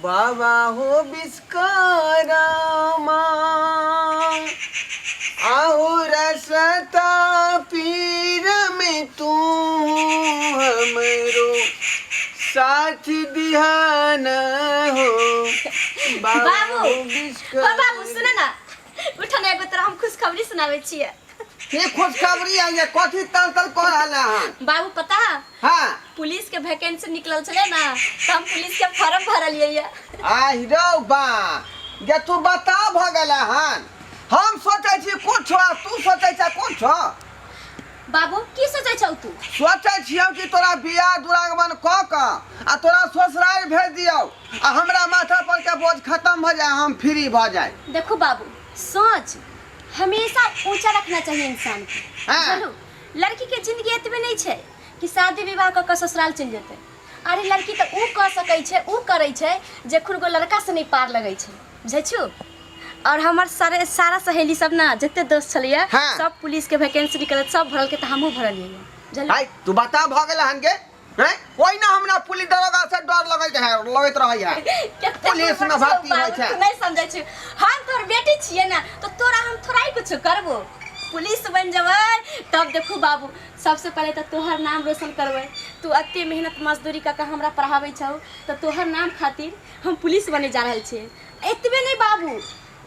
बाबा हो विश्वकर्मा आओ रसता पीर में तू हमरो साथ दिहान हो बाबू बाबू सुन ना उठन एगो तोरा हम खुशखबरी सुनावे छिए। के खुशखबरी है ये कथी तल तल कह रहला है बाबू पता हां पुलिस के वैकेंसी निकलल छले ना तो हम पुलिस के फॉर्म भरलिए ये। आई रो बा जे तू बता भ गेला हन हम सोचै छी कुछ तू सोचै छ कुछ बाबू की सोचै छौ तू? सोचै छियौ कि तोरा बियाह दुरागमन क आ तोरा ससुराल भेज दियौ आ हमरा माथा पर के बोझ खत्म भ जाए हम फ्री भ जाए। देखो बाबू सोच हमेशा ऊंचा रखना चाहिए इंसान को। चलो लड़की के जिंदगी एतबे नहीं छे कि शादी विवाह क ससुराल चल जेते। अरे लड़की तो ऊ क सकै छे ऊ करै छे जे खुद लड़का से नहीं पार लगै छे बुझै छु। और हमार सारा सहेली सब ना जते दोस्त छलिए सब पुलिस के वैकेंसी निकलत सब भरल के त हमहु भरलिए। हाय तू बता भ गेला हन के हैं कोई ना हमरा पुलिस दरोगा से डर लगैत रहै है पुलिस में भर्ती होय छे नहीं समझै छु। हम तोर बेटी छिए ना तो तोरा हम थोड़ा ही कुछ करबो पुलिस बन जबै तब देखू बाबू सबसे पहले तो तोहर नाम रोशन करबै। तू अत्ते मेहनत मजदूरी का हमरा पढ़ाबै छौ तो तोहर नाम खातिर हम पुलिस बने जा रहल छे। एतबे नहीं बाबू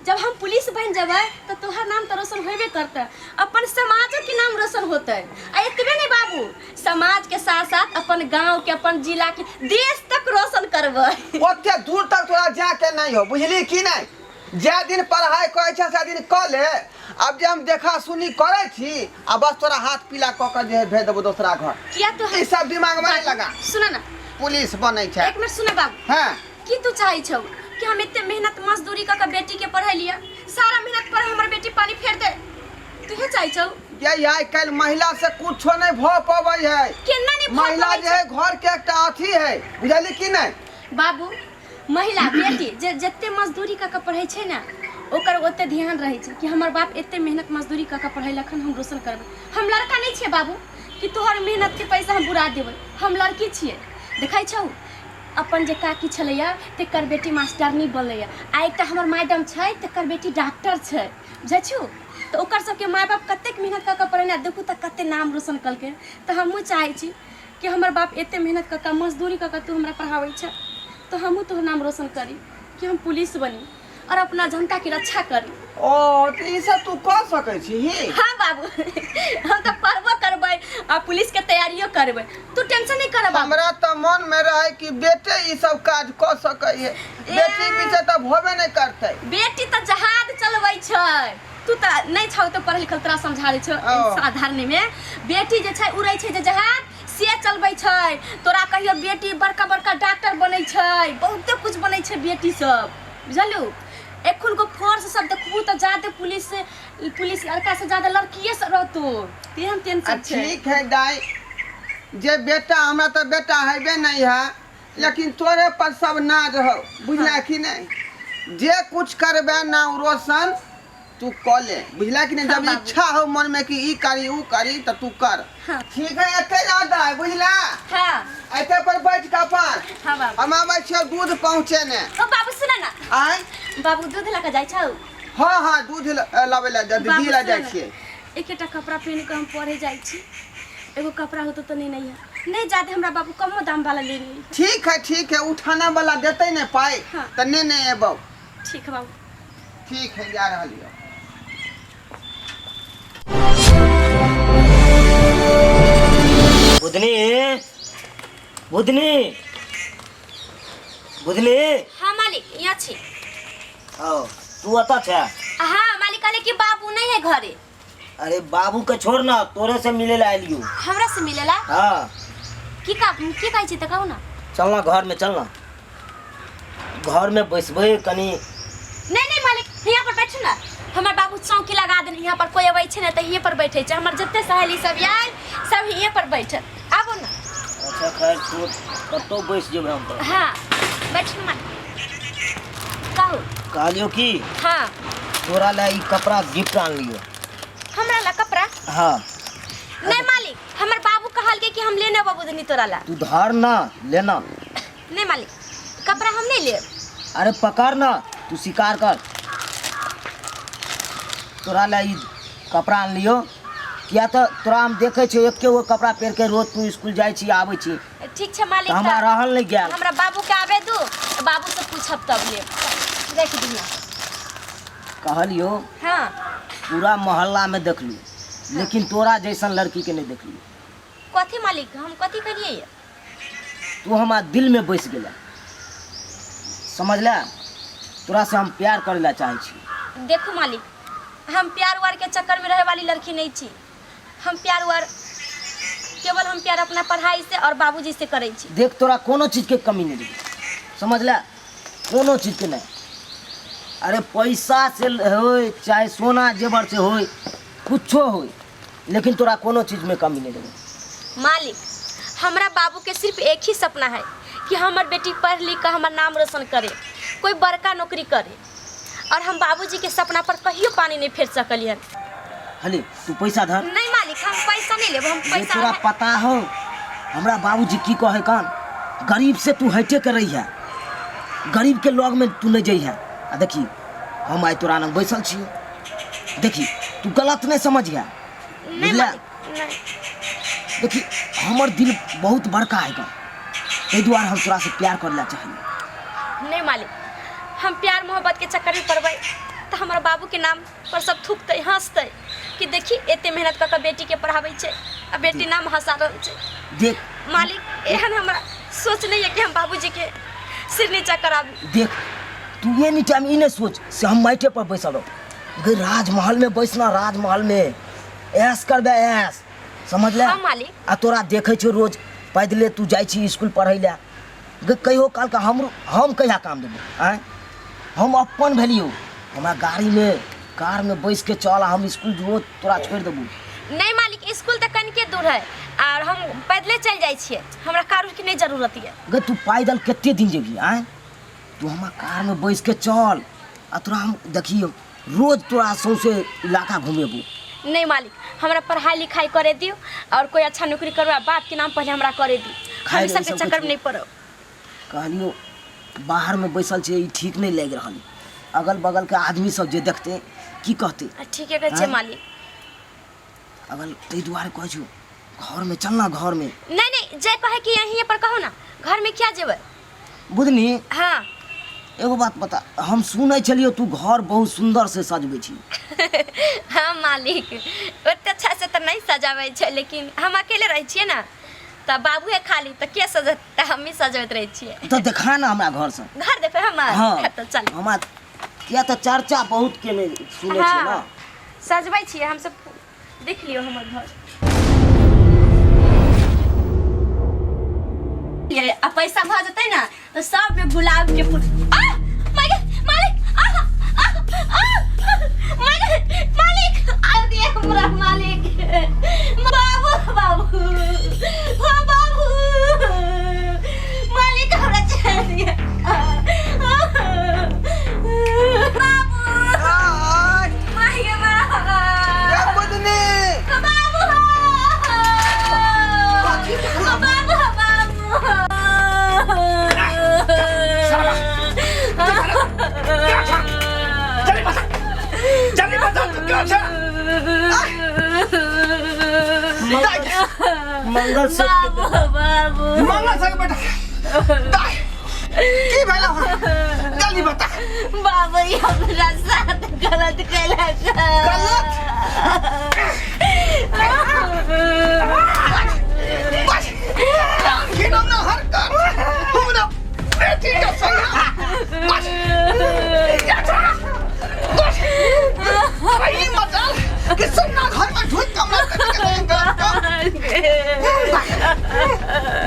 जब हम पुलिस बन जबै तो तोहर नाम तो रोशन होबे करते अपन समाज के नाम रोशन होते। आ एतबे नहीं बाबू समाज के साथ साथ अपन गांव के अपन जिला के देश तक रोशन करबै। ओते दूर तक तोरा जा के नहीं हो बुझली कि नहीं जे दिन पढ़ाई करे छ से दिन क ले अब जे हम देखा सुनी करे छी आ बस तोरा हाथ पीला क के जे भेज देबो दूसरा घर किया तो ई सब दिमाग में लगा सुना ना पुलिस बनै छै। एक मिनट सुन बाबू हां की तू चाहै छौ कि हम इतने मेहनत मजदूरी क बेटी के पढ़ाई लिया सारा मेहनत पर हमर बेटी पानी फेर दे तू हे चाहै छौ? ये आइ कल महिला से कुछो नहीं भ पाबै है केना नहीं महिला जे है घर के एकटा अथी है बुझली कि नहीं बाबू महिला बेटी जे जत्ते मजदूरी क पढ़ै छै ना ओकर ओते ध्यान रहे छै कि हमर बाप एते मेहनत मजदूरी क पढ़ैलखन हम रोशन करबै। हम लड़का नहीं छे बाबू कि तोहर मेहनत के पैसा हम बुरा देबै। हम लड़की छिए देखै छौ अपन जे काकी छलैया तेकर बेटी मास्टरनी बनलैया आ एकटा हमर मैडम छै तेकर बेटी डॉक्टर छै बुझै छु। तो ओकर सबके माय बाप कतेक मेहनत क पढ़ेना देखू त कते नाम रोशन कलके। तो हमहू चाहै छी कि हमर बाप एते मेहनत क मजदूरी क तू हमरा पढ़ाबै छ तो हमहू तोहर नाम रोशन करी कि हम पुलिस बनी और अपना जनता की रक्षा करी। ओ तो ई सब तू क सकै छी? हां बाबू हम तो पढ़बो करबै आ पुलिस के तैयारियो करबै तू टेंशन नहीं कर बाबू। हमरा त मन में रहे कि बेटे ई सब काज क सकै है बेटी पीछे त होबे नहीं करतै। बेटी त जहाज चलबै छै तू त नहीं छौ तो पढ़ लिखल तोरा समझा दै छौ साधारण में बेटी जे छै उड़ै छै जे जहाज से चलबै छै। तोरा कहियो बेटी बड़का बड़का डॉक्टर बनै छै बहुते कुछ बनै छै बेटी सब बुझलू। एखन को फोर्स सब देखबू तो ज्यादा पुलिस लड़का से ज्यादा लड़कीए से रहतो तेहन टेंशन छै। ठीक है दाई जे बेटा हमरा तो बेटा हेबे नहीं है लेकिन तोरे पर सब नाज हो बुझला कि नहीं जे कुछ करबे ना रोशन तू क ले बुझला कि नहीं। जब इच्छा हो मन में कि ई करी ऊ करी तो तू कर। ठीक है एते ज्यादा बुझला। हां एते पर बैठ के अपन हां बाबू हम आबै छियो दूध पहुंचे ने। ओ बाबू सुन ना आय बाबू दूध ला के जाय छौ? हां हां दूध लावे ला दीदी ला जाय छिए। एकेटा कपड़ा पहन के हम पढ़े जाय छी एगो कपड़ा होतो तो नहीं नहीं जादे हमरा बाबू कमो दाम वाला लेनी। ठीक है उठाना वाला देते ने पाई त ने एबो। ठीक है बाबू ठीक है जा रहलियो। बुधनी बुधनी बुधनी हां मालिक यहाँ छी। ओ तू अता छे? हां मालिक कहले कि बाबू नहीं है घरे। अरे बाबू के छोड़ ना तोरे से मिले ला आइलियो। हमरा से मिलेला? हां की कहै छी त कहू ना। चलना घर में चलना घर में बैसबे कनी। नहीं मालिक यहाँ पर बैठू ना हमर बाबू चौकी लगा देन यहाँ पर कोई अबै छै ना त यहीं पर बैठे छै हमर जत्ते सहेली सब आयल सब यहीं पर बैठल आबो ना। अच्छा खैर तू कतो बैस जेबे हम तो। हां बैठू ना कहू कहलियो की हां तोरा ला ई कपड़ा गिफ्ट आन लियो। हमरा ला कपड़ा? हां नहीं मालिक हमर बाबू कहल के कि हम लेने बाबू दनी तोरा ला। तू धार ना लेना। नहीं मालिक कपड़ा हम नहीं ले। अरे पकड़ ना, तू शिकार कर। तोरा ला ई कपड़ा आन लियो, किया तो तोरा हम देखे छो एक वो कपड़ा पहन के रोज तू स्कूल जाए छी आवे छी। ठीक छै मालिक, तो हमरा रहल नहीं गया। हमरा बाबू के आवे दू, बाबू से पूछब तब ले। देख दिया कहलियो हाँ पूरा मोहल्ला में देख लू, लेकिन तोरा जैसन लड़की के नहीं देख लियो। कथी मालिक, हम कथी करिए ये? तू हमारा दिल में बस गेला, समझला? तोरा से हम प्यार करेला चाहे छी। देखो मालिक, हम प्यार वार के चक्कर में रहे वाली लड़की नहीं छी। हम प्यार वार केवल हम प्यार अपना पढ़ाई से और बाबूजी से करे छी। देख तोरा कोनो चीज के कमी नहीं रही, समझला? कोनो चीज के नहीं। अरे पैसा से होय चाहे सोना जेवर से होय, कुछो होय, लेकिन तोरा कोनो चीज में कमी नहीं रही। मालिक, हमरा बाबू के सिर्फ एक ही सपना है कि हमर बेटी पढ़ लिख कर हमार नाम रोशन करे, कोई बड़का नौकरी करे, और हम बाबूजी के सपना पर कहियो पानी नहीं फेर सकलियन। हले तू पैसा धर। नहीं मालिक, हम पैसा नहीं लेब। हम ये पैसा तोरा पता हो हमरा बाबूजी की कहे कान, गरीब से तू हटे के रही है, गरीब के लोग में तू नहीं जाइ है। आ देखी हम आई तोरा नंग बैसल छी, देखी तू गलत नहीं समझ है, नहीं बुझला? मालिक, नहीं। देखी हमर दिल बहुत बड़का है, ताहि दुआरे हम तोरा से प्यार करला चाहिए। नहीं मालिक, हम प्यार मोहब्बत के चक्कर में पड़बै तो हमारा बाबू के नाम पर सब थूकते हंसते कि देखी एते मेहनत कर के बेटी के पढ़ाबै छै आ बेटी नाम हंसा रहल छै। देख मालिक, एहन हमरा सोच नहीं है कि हम बाबूजी के सिर नीचा कराबी। देख तू ये नहीं टाइम ई नहीं सोच से हम माइटे पर बैसल रहो। राजमहल में बैसना, राजमहल में ऐश करबे, ऐश, समझ ले? हाँ मालिक। आ तोरा देखे छो रोज पैदले तू जाइ छी स्कूल पढ़ै ले, कहियो काल का हम कहिया काम देबो? आय हम अपन भेलियो, हमरा गाड़ी में कार में बैस के चल, हम स्कूल रोज तोरा छोड़ देबो। नहीं मालिक, स्कूल तक कनिके दूर है और हम पैदले चल जाइ छियै, हमरा कार की नहीं जरूरत है। तू पैदल कितने दिन जेबी? आय तू हमारा कार में बैस के चल, आ तोरा हम देखियो रोज तोरा सौंसे इलाका घूमेबो। नहीं मालिक, हमरा पढ़ाई लिखाई करे दियो और कोई अच्छा नौकरी करवा, बाप के नाम पहले हमरा करे दी। हम सब के चक्कर में नहीं पड़ो। कहलियो बाहर में बैसल छे, ई ठीक नहीं लग रहा। अगल बगल के आदमी सब जे देखते की कहते? ठीक है कहै छै मालिक। अगल तै दुआरे कहै छो घर में चलना, घर में। नहीं नहीं, जे कहे कि यहीं पर कहो ना, घर में क्या जेबै? बुझनी? हाँ एगो बात बता, हम सुनै छलियो तू घर बहुत सुंदर से सजबै छी। हाँ मालिक, ओते अच्छा से तो नहीं सजाबै छै, लेकिन हम अकेले रहे छियै ना, तो बाबू है खाली तो के सजत, हम ही सजबैत रहे छियै। तो देखा ना हमरा घर से। घर देखे हमार? हाँ तो चल हमार, किया तो चर्चा बहुत के में सुनै छी ना। सजबै छियै हम सब, देख लियो हमर घर। ये आ पैसा भ जतै ना तो सब में गुलाब के फूल। मालिक मालिक मालिक मालिक आ दिए हमरा मालिक। बाबू बाबू हो बाबू, मालिक हमरा छोड़ दिया। बाबू माहिया बाबू, ए बुदनी, बाबू बाबू जल्दी बता तू क्या छे? मंगल से बाबू मंगल से बेटा दाई की भेला? जल्दी बता। बाबू ये हमरा साथ गलत कैला। गलत? बस कि नाम ना हर कर हमरा बेटी का सही बस क्या था? बस सही मजाल कि सब ना घर में ढूंढ कमरा करके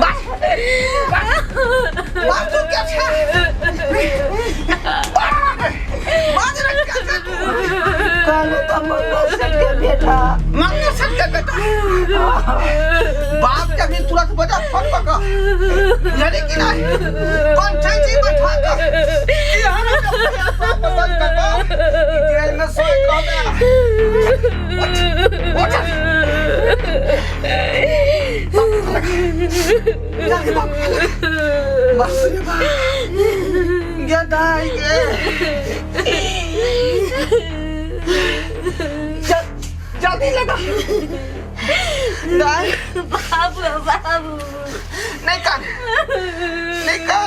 बस बस तू क्या था? बाज रहा क्या था तू? काले तो मंगल से के बेटा, मंगल से के बेटा बाप के भी तुरंत बजा फोन पका यानी कि नहीं पंचायत जी बैठा कर यहाँ ना पसंद कर जेल में सोए कब उठ बस ये दाई गे जल्दी लगा दाई बाबू बाबू नहीं कान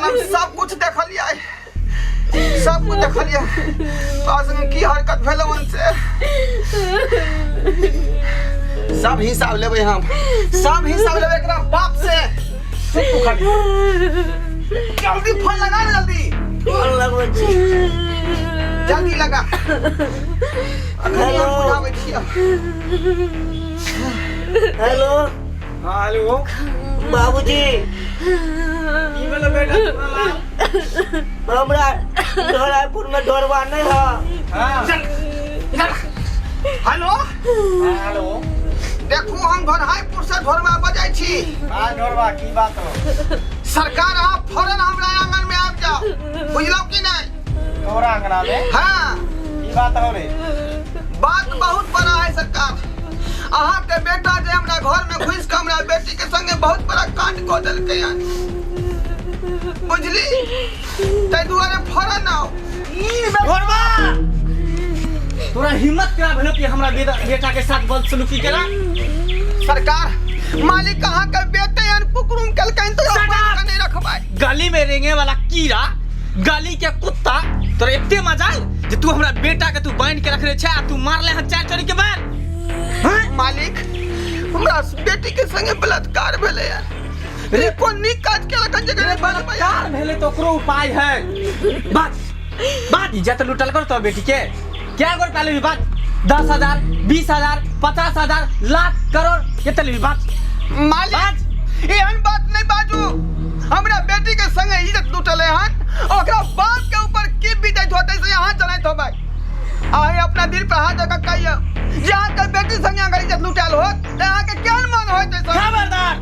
हम सब कुछ देख लिया है सब कुछ देख लिया पास में की हरकत भेल उनसे सब हिसाब लेबे हम सब हिसाब लेबे एकरा बाप से चुप तू खाली जल्दी फोन लगा ना जल्दी फोन लगबै छी जल्दी लगा अखनी हम बुझाबै छियै हेलो हां हेलो बाबूजी की भेल बेटा हमरा ढोरापुर में ढोरवा नहीं है हां हेलो हेलो देखो हम घरहाइपुर से ढोरवा बजाई छी हां ढोरवा की बात हो सरकार आप फौरन हमरा आंगन में आब जाओ बुझलो कि नहीं तोरा आंगना में हां की बात हो रे बात बहुत बड़ा है सरकार अहाँ के बेटा जे हमरा घर में घुस के हमरा बेटी के संगे बहुत बड़ा कांड को देलकै यार बुझली तै दुआरे फौरन आओ ढोरवा तोरा हिम्मत क्या भेलो कि हमरा बेटा के साथ बदसलूकी करा सरकार मालिक कहाँ के बेटे यार कुकरुम कलकन तो नहीं रखबाई गली में रेंगे वाला कीड़ा गली के कुत्ता तोरा एते मजाल जे तू हमरा बेटा के तू बांध के रखले छै आ तू मारले हन चार चोरी के बाद मालिक हमरा बेटी के संगे बलात्कार भेले यार रे कोन नी काज के लगन जगह बलात्कार भेले तो ओकरो उपाय है बात इज्जत लुटल कर तो बेटी के क्या गोर पहले भी बात 10,000 20,000 50,000 लाख करोड़ कितने भी बात मालिक एहन बात नहीं बाजू हमरा बेटी के संगे इज्जत लुटले हन ओकरा बाप के ऊपर की बीतैत होतै से यहाँ चलैत हो भाई आए अपना दिल पर हाथ रख कहियो जहाँ के बेटी संगे अगर इज्जत लुटाल हो त यहाँ के केहन मन होतै सब खबरदार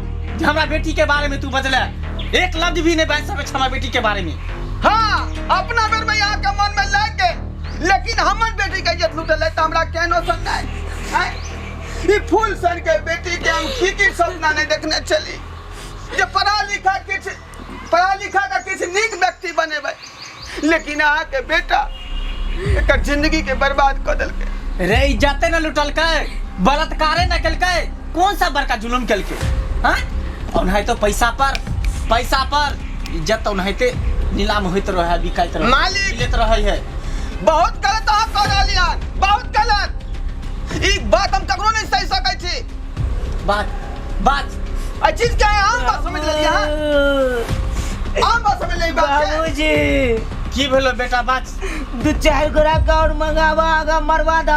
हमरा बेटी के बारे में तू बजले एक लफ्ज भी नहीं बाज सके हमरा बेटी के बारे में हाँ अपना बेर में यहाँ के मन में लग गए लेकिन हमर बेटी के इज्जत लुटल है त हमरा केहनो सुनाई हैं ई फूल सन के बेटी के हम की सपना नहीं देखने चली जे पढ़ा लिखा का किसी नीक व्यक्ति बनेबै लेकिन अहाँ के बेटा एक जिंदगी के बर्बाद कर देलकै रे इज्जत न लुटल के बलात्कारे न कलके कौन सा बड़का जुलुम कलके हां ओनहाई तो पैसा पर इज्जत ओनहाईते नीलाम होइत रहे बिकाइत रहे मालिक लेत रहे है बहुत गलत अहाँ कह रहलियै बहुत गलत ई बात हम ककरो नहीं सही सकै छी बात आ चीज क्या है आम बात समझ लेलियै हां आम बात समझ लेलियै बात क्या है? बाबूजी की भेलो बेटा बात 2-4 गोरा का और मंगावा आगा मरवा द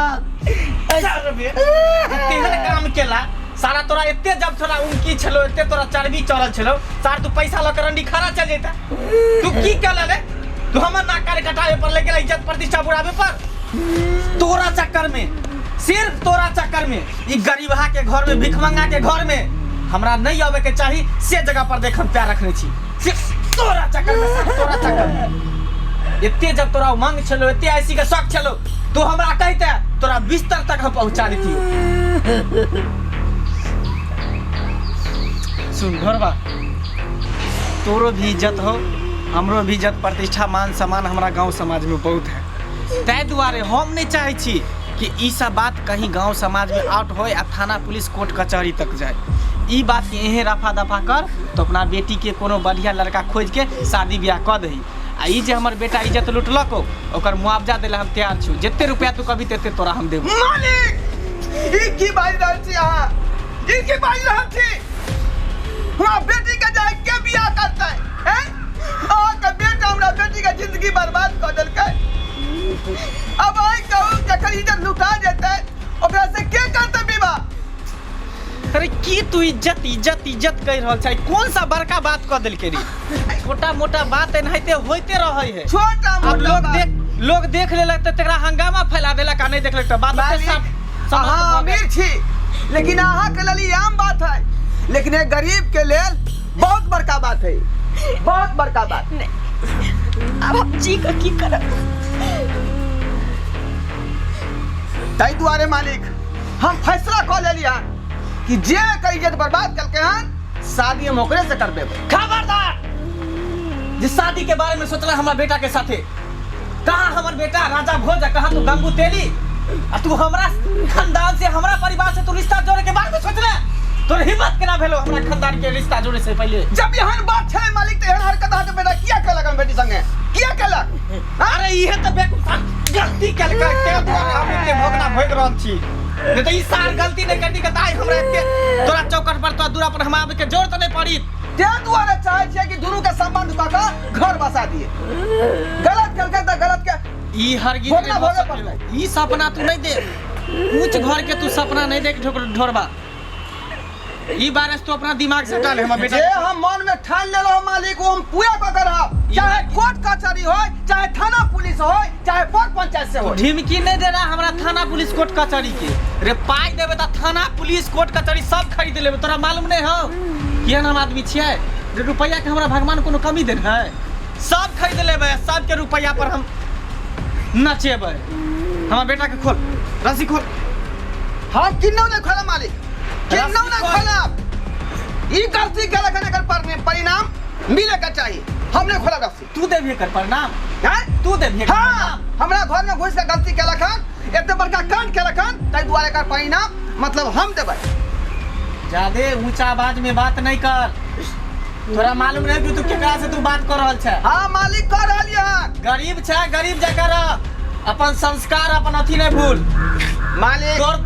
तेहर काम केला सारा तोरा एते जब थोड़ा उनकी छलो एते तोरा चर्बी चढ़ल छलो सार तू पैसा ल करंडी खरा चल जेता तू की केला रे तू हमर नाक काट कटावे पर ले गेला इज्जत प्रतिष्ठा बुढ़ावे पर तोरा चक्कर में सिर्फ तोरा चक्कर में ई गरीबहा के घर में भिखमंगा के घर में हमरा नहीं आवे के चाही से जगह पर देख हम प्यार रखने छी सिर्फ तोरा चक्कर में एते जब तोरा उमंग छलो एते ऐसी के शौक छलो तू हमरा कहते तोरा बिस्तर तक हम पहुंचा देती सुन घरवा तोरो भी इज्जत हो हमरो भी इज्जत प्रतिष्ठा मान सम्मान हमरा गांव समाज में बहुत है तै दुआरे हम नहीं चाहे छी कि ई सब बात कहीं गांव समाज में आउट होए आ थाना पुलिस कोर्ट कचहरी तक जाए ई बात के एहे रफा दफा कर तो अपना बेटी के कोनो बढ़िया लड़का खोज के शादी ब्याह कर दही आ ई जे हमर बेटा इज्जत लुटलको ओकर मुआवजा देला हम तैयार छु जत्ते रुपया तू कभी तेते तोरा हम देबो मालिक ई की बाज रहल छी अहाँ ई की बाज रहल छी हमरा बेटी के जाय के बियाह करतै हैं अहाँ के बेटा हमरा बेटी के जिंदगी बर्बाद कर देलकै अब आई कहू जखन इज्जत लुटा जेतै ओकरा से के करतै विवाह अरे की तू इज्जत कह रहल छै कौन सा बड़का बात कह देलके रे छोटा मोटा बात एनाहिते होइते रहै है छोटा अब मोटा लोग देख लेलक त तेरा हंगामा फैला देलक आ नहीं देखलक त बात अहाँ अमीर छी लेकिन अहाँ के लिए आम बात है लेकिन एक गरीब के लेल बहुत बड़का बात है बहुत बड़का बात अब हम जी का की करब ताई दुआरे मालिक हम फैसला कर लेलिया कि जे के इज्जत बर्बाद करके हन शादी हम ओकरे से कर देबै खबरदार जे शादी के बारे में सोचला हमरा बेटा के साथे? कहाँ हमर बेटा राजा भोज, कहाँ तू गंगू तेली? आ तू हमरा खानदान से, हमरा परिवार से तू रिश्ता जोड़े के बारे में सोचला? तोर हिम्मत केना भेलो हमरा खानदान के रिश्ता जोड़े से पहले? जब एहन बात छै मालिक त एहन हरकत अहाँ के बेटा किया केलक हम बेटी संगे? किया केलक? अरे इहे त बेकूफा गलती केलक के द्वारा हम एते भोगना भोग रहल छी। नहीं तो ई सार गलती नहीं करती के ताई हमरा एते तोरा चौकट पर तो दूरा पर हम आवे के जोर त नहीं पड़ी। ते द्वारा चाहे छै कि दुनू के संबंध क के घर बसा दिए। गलत केलकै त गलत के ई हरगिज भोगना नहीं हो भोगे सकले। पड़तै। ई सपना तू नहीं दे, ऊंच घर के तू सपना नहीं देख ढोरबा। ई बारे से तू अपना दिमाग से डाल हमर बेटा जे हम मन में ठान लेलो मालिक वो हम पूरा क के रहब। चाहे कोर्ट कचहरी होय, चाहे थाना पुलिस होय, चाहे पंच पंचायत से होय। ढिमकी नहीं दे रहा हमरा थाना पुलिस कोर्ट कचहरी के। रे पाई देबे त थाना पुलिस कोर्ट कचहरी सब खरीद लेबे। तोरा मालूम नहीं हो केहन हम आदमी छियै जे रुपया के हमरा भगवान कोनो कमी देन है? सब खरीद लेबे, सब के रुपया पर हम नचेबे। हमर बेटा के खोल, रस्सी खोल। हम किन्नौ नहीं खोला मालिक, किन्नौ नहीं खोला। ई गलती केलक एकर परिणाम मिले के चाहिए। हमने खोला रस्सी। तू देबे कर परिणाम? हैं? तू देबे? हाँ, हमरा घर में घुस के गलती केलक हन, एते बड़का कांड केलक हन, ताई दुआरे एकर परिणाम मतलब हम देबै। ज्यादा ऊंचा आवाज में बात नहीं कर। तोरा मालूम नहीं कि तू केकरा से तू बात कर रहल छै? हाँ मालिक कर रहलिए हन। गरीब छै, गरीब जकर अपन संस्कार अपन अथी नहीं भूल। मालिक तोर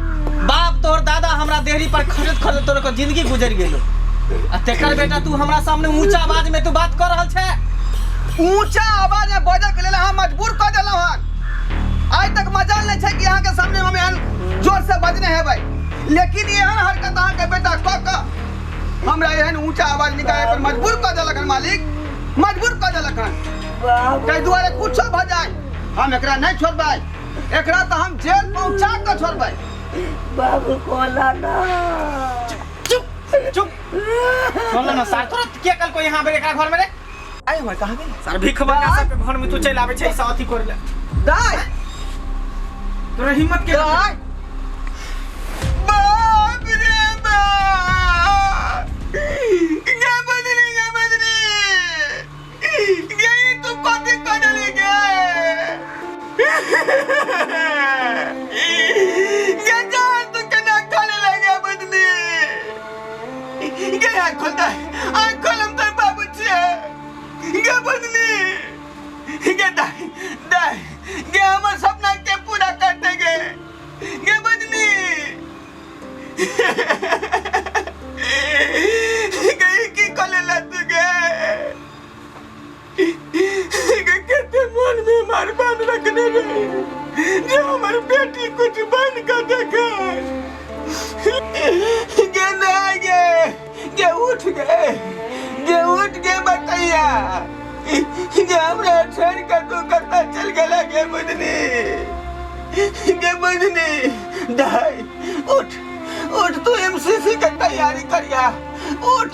बाप तोर दादा हमरा देहरी पर खरीद खरीद तोर को जिंदगी गुजर गेलो। आ तेकर बेटा तू हमरा सामने ऊंचा आवाज में तू बात कर रहल छै? ऊंचा आवाज में बजै के लेल हम मजबूर कर देलौ हन। आज तक मजाल नहीं छै कि अहाँ के सामने हम एहन जोर से बजने हेबै, लेकिन एहन हरकत अहाँ के बेटा क के हमरा एहन ऊंचा आवाज निकाले पर मजबूर कर देलक हन मालिक, मजबूर कर देलक हन। ताहि दुआरे कुछो भ जाय हम एकरा नहीं छोड़बै, एकरा तो हम जेल पहुंचा के छोड़बै। बाबू कोला ना। चुप सुन ना सर, तोरा के कल को यहां बेरे का घर में रे? आई होय कहां गेल सर भीख मंगा सब के घर में तू चल आवे छै ऐसा अथी कर ले। दाई तोरा हिम्मत के दाई बाप रे बाप, गे बदली गे तू कथी करली गे? गे जान तू केना करे लगे बदली? गे आँख खोल दे, आँख खोल, हम तोर बाबू छियै। गे बदली गे दाई दाई गे हमर सपना के पूरा करते गे। गे बदली गे की करे ला तू गे? गे केते मन में मार बांध रखने रे जे हमर बेटी कुछ बन कर देखा। गे नहीं गे उठ गे उठ गे बटैया। गे हमरा छोड़ कर तू कत्ता चल गेला गे बदनी? गे बदनी दाई उठ उठ, तू एमसीसी के तैयारी करिया। उठ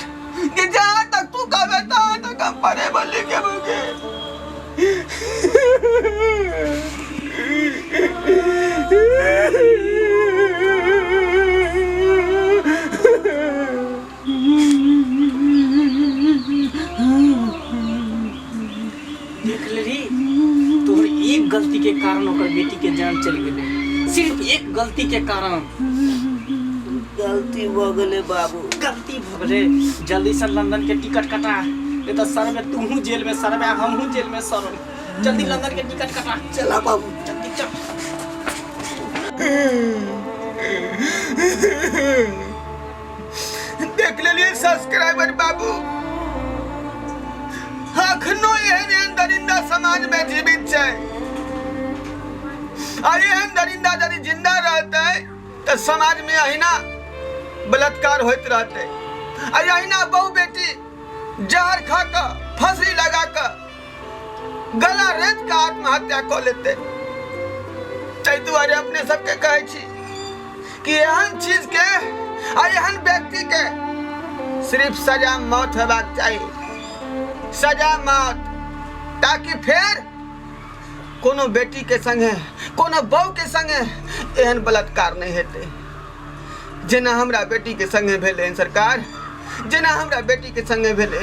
गे, जहाँ तक तू कहबे तहाँ तक हम पढ़े बोले के मुझे। देख ले रे, तोहर एक गलती के कारण ओकर बेटी के जान चल गेले। सिर्फ एक गलती के कारण। गलती हो गले बाबू, गलती भ गेले। जल्दी से लंदन के टिकट कटा, नहीं तो सर में तू जेल में, सर में हम जेल में सर। जल्दी लंदन के टिकट कटा। चला बाबू जल्दी चल। देख लेलिए सब्सक्राइबर बाबू, अखनो एहन दरिंदा समाज में जीवित छै। आ एहन दरिंदा यदि जिंदा रहते तो समाज में अहिना बलात्कार होइत रहते। आ अहिना बहु बेटी जहर खा के, फांसी लगा के, गला रेत के आत्महत्या कर लेते। ताहि दुआरे अपने सबके कहै छी कि एहन चीज के आ एहन व्यक्ति के सिर्फ सजा मौत हेबाक चाहिए, सजा मौत, ताकि फिर कोनो बेटी के संगे, कोनो बहू के संगे एहन बलात्कार नहीं हेतै जेना हमरा बेटी के संगे भेलै। सरकार जेना हमरा बेटी के संगे भेलै।